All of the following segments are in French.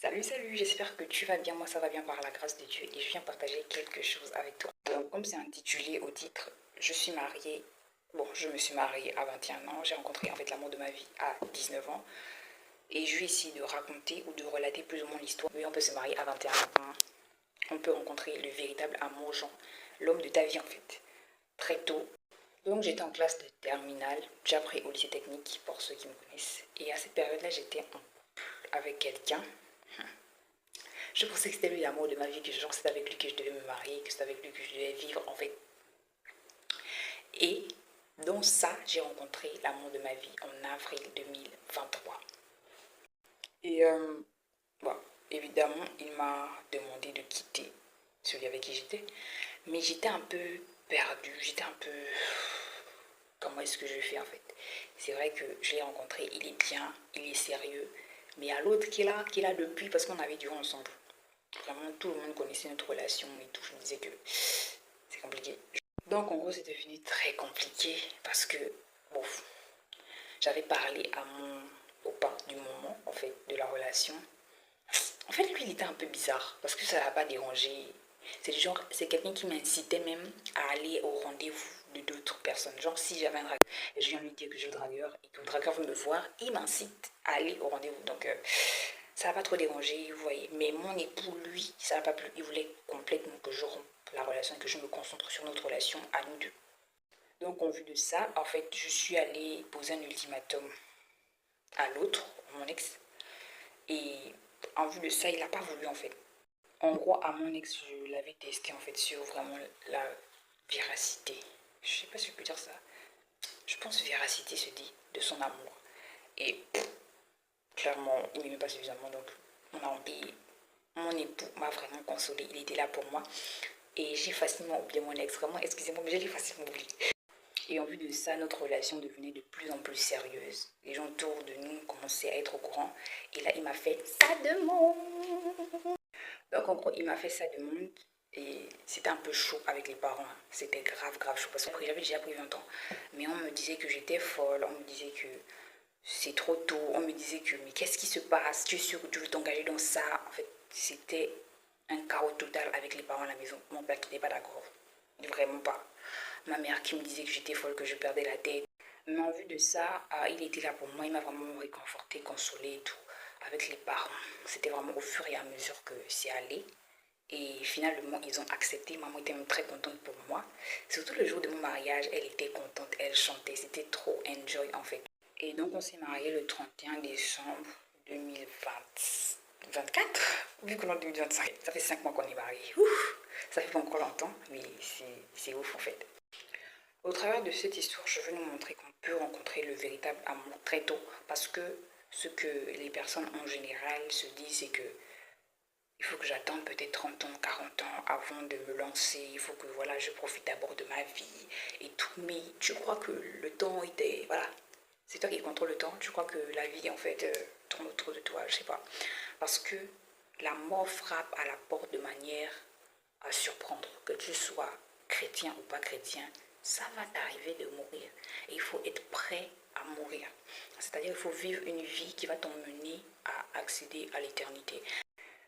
Salut, j'espère que tu vas bien, moi ça va bien par la grâce de Dieu et je viens partager quelque chose avec toi. Donc comme c'est intitulé au titre, je suis mariée, je me suis mariée à 21 ans, j'ai rencontré en fait l'amour de ma vie à 19 ans et je vais essayer de raconter ou de relater plus ou moins l'histoire. Oui, on peut se marier à 21 ans, on peut rencontrer le véritable amour, genre l'homme de ta vie en fait, très tôt. Donc j'étais en classe de terminale, j'ai appris au lycée technique pour ceux qui me connaissent et à cette période-là j'étais en couple avec quelqu'un. Je pensais que c'était lui l'amour de ma vie, que genre c'était avec lui que je devais me marier, que c'était avec lui que je devais vivre en fait. Et dans ça, j'ai rencontré l'amour de ma vie en avril 2023. Et bon, évidemment, il m'a demandé de quitter celui avec qui j'étais. Mais j'étais un peu perdue, j'étais un peu... Comment est-ce que je fais en fait? C'est vrai que je l'ai rencontré, il est bien, il est sérieux. Mais il y a l'autre qui est là depuis parce qu'on avait du ensemble. Vraiment, tout le monde connaissait notre relation et tout. Je me disais que c'est compliqué. Donc, en gros, c'est devenu très compliqué parce que, bon, j'avais parlé à mon copain du moment, en fait, de la relation. En fait, lui, il était un peu bizarre parce que ça l'a pas dérangé. C'est genre, c'est quelqu'un qui m'incitait même à aller au rendez-vous de d'autres personnes. Genre, si j'avais un dragueur, je viens lui dire que j'ai le dragueur et que le dragueur veut me voir, il m'incite à aller au rendez-vous. Donc, ça n'a pas trop dérangé, vous voyez. Mais mon époux, lui, ça n'a pas plu. Il voulait complètement que je rompe la relation et que je me concentre sur notre relation à nous deux. Donc, en vue de ça, en fait, je suis allée poser un ultimatum à l'autre, mon ex. Et en vue de ça, il n'a pas voulu, en fait. En gros, à mon ex, je l'avais testé, en fait, sur vraiment la véracité. Je sais pas si je peux dire ça. Je pense véracité se dit de son amour. Et clairement, il ne m'aimait pas suffisamment, donc on a oublié. Mon époux m'a vraiment consolée, il était là pour moi. Et j'ai facilement oublié mon ex, vraiment, excusez-moi, mais j'ai facilement oublié. Et en vue de ça, notre relation devenait de plus en plus sérieuse. Les gens autour de nous commençaient à être au courant. Et là, il m'a fait sa demande. Donc, en gros, il m'a fait sa demande. Et c'était un peu chaud avec les parents. C'était grave chaud. Parce que j'avais déjà pris 20 ans. Mais on me disait que j'étais folle. On me disait que c'est trop tôt. On me disait que, mais qu'est-ce qui se passe? Tu es sûr que tu veux t'engager dans ça? En fait, c'était un chaos total avec les parents à la maison. Mon père qui n'était pas d'accord. Vraiment pas. Ma mère qui me disait que j'étais folle, que je perdais la tête. Mais en vue de ça, il était là pour moi. Il m'a vraiment réconforté, consolé et tout. Avec les parents. C'était vraiment au fur et à mesure que c'est allé. Et finalement, ils ont accepté. Maman était même très contente pour moi. Surtout le jour de mon mariage, elle était contente. Elle chantait. C'était trop enjoy en fait. Et donc, on s'est marié le 31 décembre 2024. Vu qu'on est en 2025, ça fait 5 mois qu'on est mariés. Ouf, ça fait pas encore longtemps, mais c'est ouf en fait. Au travers de cette histoire, je veux nous montrer qu'on peut rencontrer le véritable amour très tôt. Parce que ce que les personnes en général se disent, c'est que il faut que j'attende peut-être 30 ans, 40 ans avant de me lancer. Il faut que voilà, je profite d'abord de ma vie et tout. Mais tu crois que le temps était... Voilà, c'est toi qui contrôle le temps. Tu crois que la vie, en fait, tourne autour de toi. Je sais pas. Parce que la mort frappe à la porte de manière à surprendre. Que tu sois chrétien ou pas chrétien, ça va t'arriver de mourir. Et il faut être prêt à mourir. C'est-à-dire qu'il faut vivre une vie qui va t'emmener à accéder à l'éternité.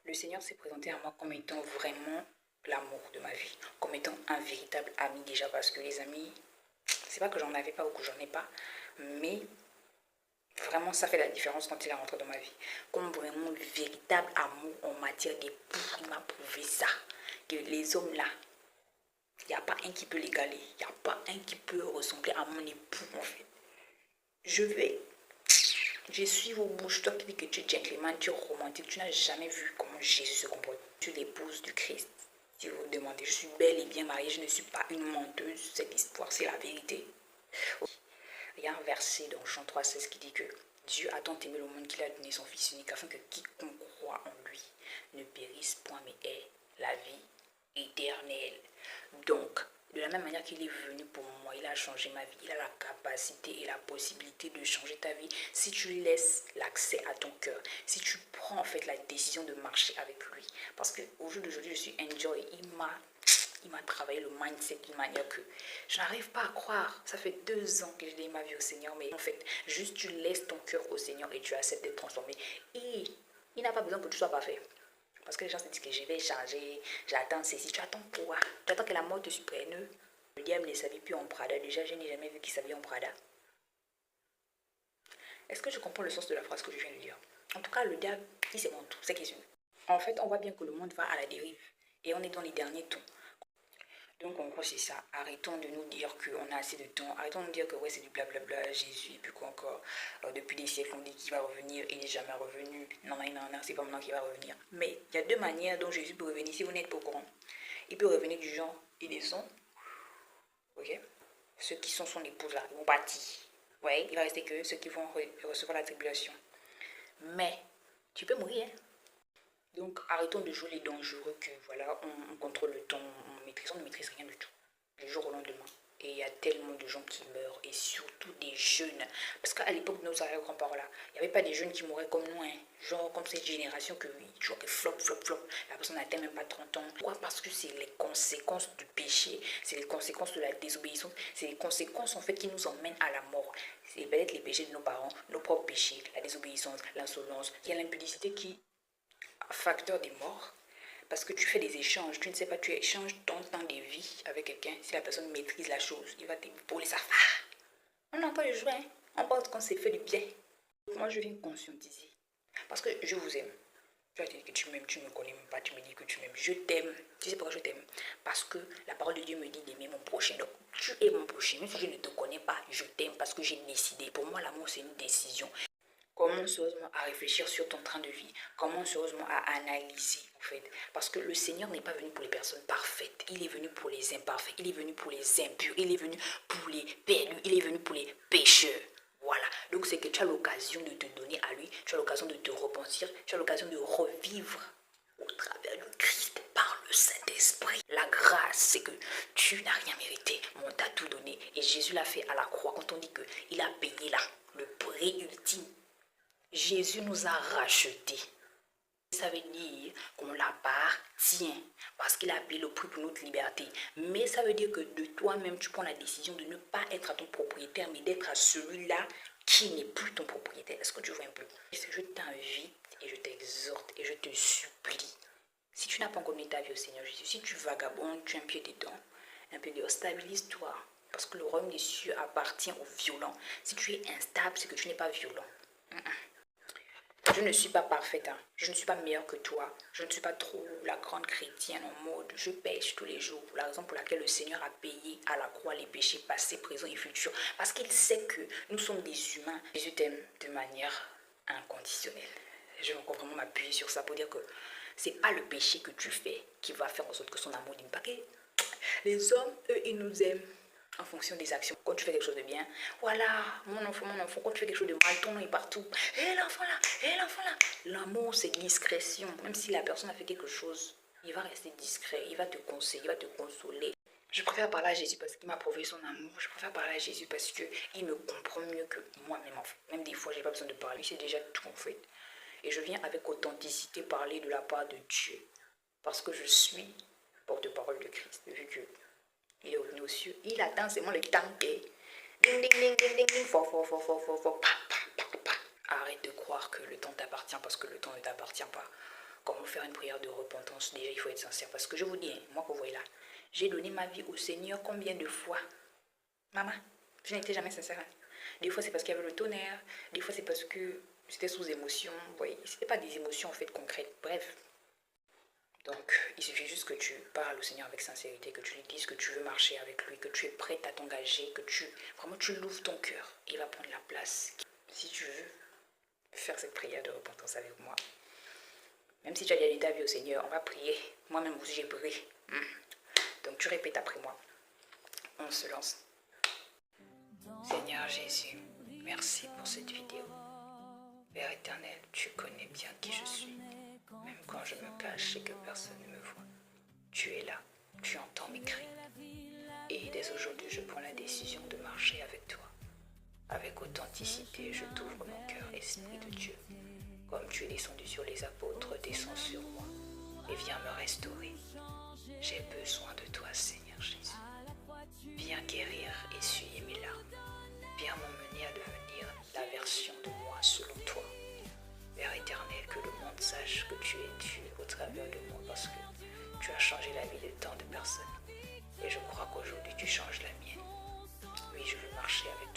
Le Seigneur s'est présenté à moi comme étant vraiment l'amour de ma vie, comme étant un véritable ami déjà, parce que les amis, c'est pas que j'en avais pas ou que j'en ai pas, mais vraiment ça fait la différence quand il est rentré dans ma vie. Comme vraiment le véritable amour en matière d'époux, il m'a prouvé ça, que les hommes là, il n'y a pas un qui peut l'égaler, il n'y a pas un qui peut ressembler à mon époux en fait. Je suis vos bouches, toi qui dis que tu es gentleman, tu es romantique, tu n'as jamais vu comment Jésus se comporte. Tu es l'épouse du Christ. Si vous vous demandez, je suis belle et bien mariée, je ne suis pas une menteuse. Cette histoire, c'est la vérité. Il y a un verset dans Jean 3,16 qui dit que Dieu a tant aimé le monde qu'il a donné son Fils unique afin que quiconque croit en lui ne périsse point mais ait la vie éternelle. Donc, de la même manière qu'il est venu pour moi, il a changé ma vie. Il a la capacité et la possibilité de changer ta vie si tu laisses l'accès à ton cœur. Si tu prends en fait la décision de marcher avec lui. Parce qu'au jour d'aujourd'hui, je suis enjoy. Il m'a travaillé le mindset d'une manière que je n'arrive pas à croire. Ça fait 2 ans que je donne ma vie au Seigneur. Mais en fait, juste tu laisses ton cœur au Seigneur et tu acceptes d'être transformé. Et Il n'a pas besoin que tu sois parfait. Parce que les gens se disent que je vais changer, j'attends ceci. Tu attends quoi? Tu attends que la mort te surprenne? Le diable ne s'habille plus en Prada. Déjà, je n'ai jamais vu qu'il s'habille en Prada. Est-ce que je comprends le sens de la phrase que je viens de dire? En tout cas, le diable, il se montre, c'est question. En fait, on voit bien que le monde va à la dérive. Et on est dans les derniers temps. Donc, en gros, c'est ça. Arrêtons de nous dire qu'on a assez de temps. Arrêtons de nous dire que ouais, c'est du blablabla, Jésus, et puis quoi encore. Depuis des siècles, on dit qu'il va revenir, il n'est jamais revenu. Non, non, non, non, c'est pas maintenant qu'il va revenir. Mais il y a deux manières dont Jésus peut revenir si vous n'êtes pas au courant. Il peut revenir du genre, il descend. Ok? Ceux qui sont son épouse là, ils vont partir. Ouais, il va rester que ceux qui vont recevoir la tribulation. Mais, tu peux mourir, hein? Donc, arrêtons de jouer les dangereux que, voilà, on contrôle le temps, on ne maîtrise rien du tout. Du jour au lendemain. Et il y a tellement de gens qui meurent, et surtout des jeunes. Parce qu'à l'époque de nos arrière-grands-parents là, il n'y avait pas des jeunes qui mouraient comme nous, hein. Genre comme cette génération que, oui, genre que flop, flop, flop. La personne n'atteint même pas 30 ans. Pourquoi? Parce que c'est les conséquences du péché, c'est les conséquences de la désobéissance, c'est les conséquences en fait qui nous emmènent à la mort. C'est peut-être les péchés de nos parents, nos propres péchés, la désobéissance, l'insolence, il y a l'impudicité qui facteur des morts, parce que tu fais des échanges, tu ne sais pas, tu échanges ton temps de vie avec quelqu'un. Si la personne maîtrise la chose, il va t'épauler sa femme. On n'a pas le jouer, hein. On pense qu'on s'est fait du bien. Moi, je viens conscientiser, parce que je vous aime. Tu vas te dire que tu m'aimes, tu ne me connais même pas, tu me dis que tu m'aimes. Je t'aime. Tu sais pourquoi je t'aime? Parce que la parole de Dieu me dit d'aimer mon prochain. Donc, tu es mon prochain. Même si je ne te connais pas, je t'aime parce que j'ai décidé. Pour moi, l'amour, c'est une décision. Commence sérieusement à réfléchir sur ton train de vie. Commence sérieusement à analyser, en fait. Parce que le Seigneur n'est pas venu pour les personnes parfaites. Il est venu pour les imparfaits. Il est venu pour les impurs. Il est venu pour les perdus. Il est venu pour les pécheurs. Voilà. Donc, c'est que tu as l'occasion de te donner à lui. Tu as l'occasion de te repentir. Tu as l'occasion de revivre au travers du Christ par le Saint-Esprit. La grâce, c'est que tu n'as rien mérité. On t'a tout donné. Et Jésus l'a fait à la croix. Quand on dit qu'il a payé là, le prix ultime. Jésus nous a rachetés. Ça veut dire qu'on l'appartient parce qu'il a payé le prix pour notre liberté. Mais ça veut dire que de toi-même, tu prends la décision de ne pas être à ton propriétaire, mais d'être à celui-là qui n'est plus ton propriétaire. Est-ce que tu vois un peu? Je t'invite et je t'exhorte et je te supplie. Si tu n'as pas encore donné ta vie au Seigneur Jésus, si tu vagabondes, tu as un pied dedans, un peu dehors, stabilise-toi. Parce que le royaume des cieux appartient aux violents. Si tu es instable, c'est que tu n'es pas violent. Je ne suis pas parfaite, hein. Je ne suis pas meilleure que toi. Je ne suis pas trop la grande chrétienne en mode je pêche tous les jours. La raison pour laquelle le Seigneur a payé à la croix les péchés passés, présents et futurs. Parce qu'il sait que nous sommes des humains. Jésus t'aime de manière inconditionnelle. Je veux vraiment m'appuyer sur ça pour dire que c'est pas le péché que tu fais qui va faire en sorte que son amour n'impacte. Les hommes, eux, ils nous aiment en fonction des actions. Quand tu fais quelque chose de bien, voilà, mon enfant, quand tu fais quelque chose de mal, ton nom est partout. Hé l'enfant là, hé l'enfant là. L'amour, c'est discrétion. Même si la personne a fait quelque chose, il va rester discret, il va te conseiller, il va te consoler. Je préfère parler à Jésus parce qu'il m'a prouvé son amour. Je préfère parler à Jésus parce qu'il me comprend mieux que moi-même. En fait. Même des fois, j'ai pas besoin de parler. C'est déjà tout en fait. Et je viens avec authenticité parler de la part de Dieu. Parce que je suis porte-parole de Christ. Vu que il est revenu aux cieux. Il attend seulement le temps et ding ding ding ding ding ding fort fort fort fort fort fort pa, pa, pa, pa. Arrête de croire que le temps t'appartient parce que le temps ne t'appartient pas. Comment faire une prière de repentance? Déjà il faut être sincère parce que je vous dis, hein, moi que vous voyez là, j'ai donné ma vie au Seigneur combien de fois? Maman, je n'étais jamais sincère. Hein. Des fois c'est parce qu'il y avait le tonnerre, des fois c'est parce que j'étais sous émotion. Vous voyez, c'était pas des émotions en fait concrètes. Bref. Donc, il suffit juste que tu parles au Seigneur avec sincérité, que tu lui dises que tu veux marcher avec lui, que tu es prête à t'engager, que vraiment tu l'ouvres ton cœur. Il va prendre la place. Si tu veux faire cette prière de repentance avec moi, même si tu as déjà donné ta vie au Seigneur, on va prier. Moi-même aussi, j'ai prié. Donc, tu répètes après moi. On se lance. Seigneur Jésus, merci pour cette vidéo. Père éternel, tu connais bien qui je suis. Même quand je me cache et que personne ne me voit. Tu es là, tu entends mes cris. Et dès aujourd'hui, je prends la décision de marcher avec toi. Avec authenticité, je t'ouvre mon cœur, Esprit de Dieu. Comme tu es descendu sur les apôtres, descends sur moi et viens me restaurer. J'ai besoin de toi, Seigneur Jésus. Viens guérir, essuyer mes larmes. Viens m'emmener à devenir la version de moi selon toi. Père éternel, que le monde au travers de moi parce que tu as changé la vie de tant de personnes. Et je crois qu'aujourd'hui, tu changes la mienne. Oui, je veux marcher avec